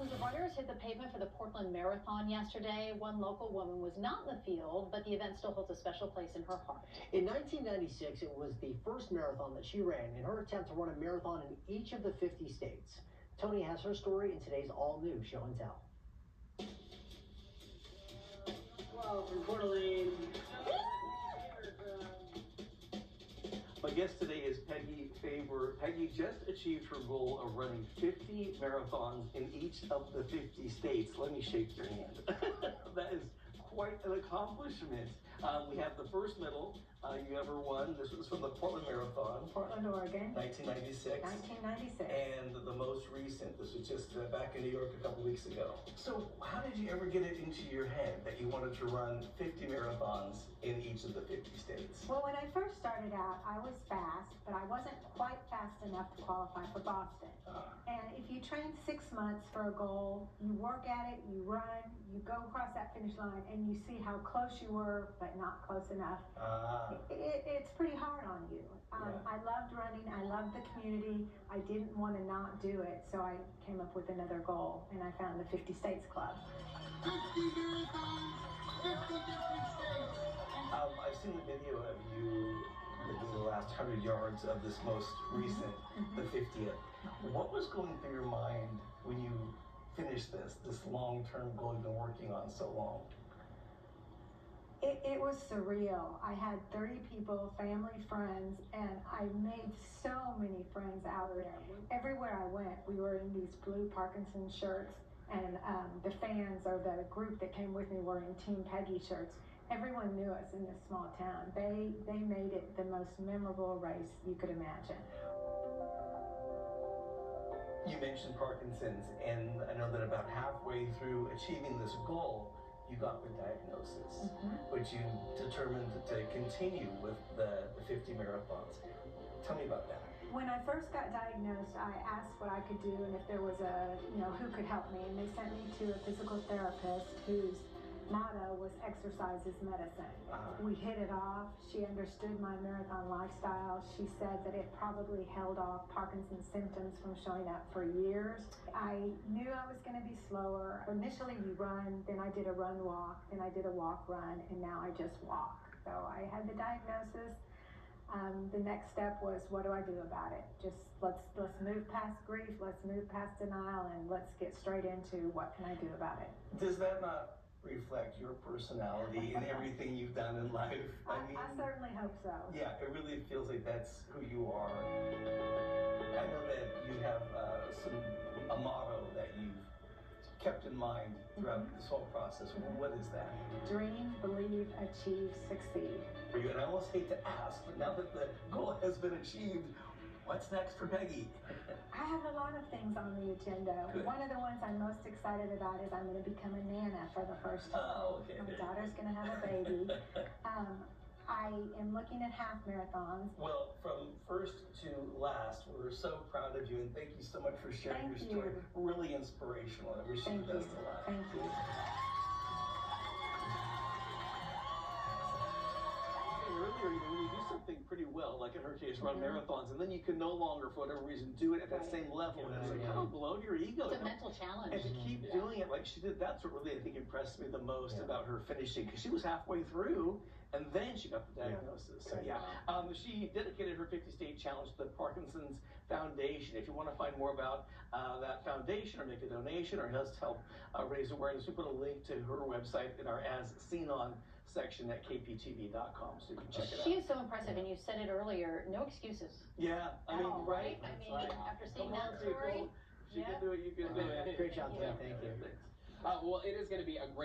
Thousands of runners hit the pavement for the Portland Marathon yesterday. One local woman was not in the field, but the event still holds a special place in her heart. In 1996, it was the first marathon that she ran in her attempt to run a marathon in each of the 50 states. Tony has her story in today's all-new Show and Tell. Well, from Coeur d'Alene. My guest today is Peggy Faber. Peggy just achieved her goal of running 50 marathons in each of the 50 states. Let me shake your hand. That is quite an accomplishment. We have the first medal you ever won. This was from the Portland Marathon. Portland, Oregon. 1996. 1996. And the most recent, this was just back in New York a couple weeks ago. So how did you ever get it into your head that you wanted to run 50 marathons in each of the 50 states? Well, when I first started out, I was fast, but I wasn't quite fast enough to qualify for Boston. And if you train 6 months for a goal, you work at it, you run, you go across that finish line, and you see how close you were, but not close enough. It's pretty hard on you. I loved running. I loved the community. I didn't want to not do it, so I came up with another goal, and I found the 50 States Club. 50 marathons, 50 different states. I've seen the video of you in the last 100 yards of this most recent, the 50th. What was going through your mind when you finished this long-term goal you've been working on so long? It was surreal. I had 30 people, family, friends, and I made so many friends out there. Everywhere I went, we were in these blue Parkinson shirts, and the fans or the group that came with me were in Team Peggy shirts. Everyone knew us in this small town. They made it the most memorable race you could imagine. You mentioned Parkinson's, and I know that about halfway through achieving this goal, you got the diagnosis, but you determined to continue with the 50 marathons. Tell me about that. When I first got diagnosed, I asked what I could do and if there was who could help me, and they sent me to a physical therapist whose motto was exercise is medicine. We hit it off. She understood my marathon lifestyle. She said that it probably held off Parkinson's symptoms from showing up for years. I knew I was going to be slower. Initially you run, then I did a run walk, then I did a walk run, and now I just walk. So I had the diagnosis. The next step was, what do I do about it? Just let's move past grief, let's move past denial, and let's get straight into what can I do about it. Does that not reflect your personality and everything you've done in life? I certainly hope so. Yeah, it really feels like that's who you are. I know that you have a motto that you've kept in mind throughout this whole process. What is that? Dream, believe, achieve, succeed. And I almost hate to ask, but now that the goal has been achieved, what's next for Peggy? I have a lot of things on the agenda. Good. One of the ones I'm most excited about is I'm going to become a nana for the first time. Oh, okay. My daughter's going to have a baby. I am looking at half marathons. Well, from first to last, we're so proud of you, and thank you so much for sharing your story. Really inspirational. I wish you the best of luck. Thank you. Earlier, when you do something pretty well, like in her case, run marathons, and then you can no longer, for whatever reason, do it at that same level. And it's like, how blow your ego. It's a mental challenge. And to keep doing it like she did, that's what really, I think, impressed me the most about her finishing, because she was halfway through, and then she got the diagnosis. So she dedicated her 50-state challenge to the Parkinson's Foundation. If you want to find more about that foundation, or make a donation, or just help raise awareness, we put a link to her website in our As Seen On section at kptv.com, so you can check it out. She is so impressive, and you said it earlier, no excuses. Yeah, I mean, right? I mean, after seeing that story, she can do it, you can do it. Great job, Tim. Thank you. Well, it is going to be a great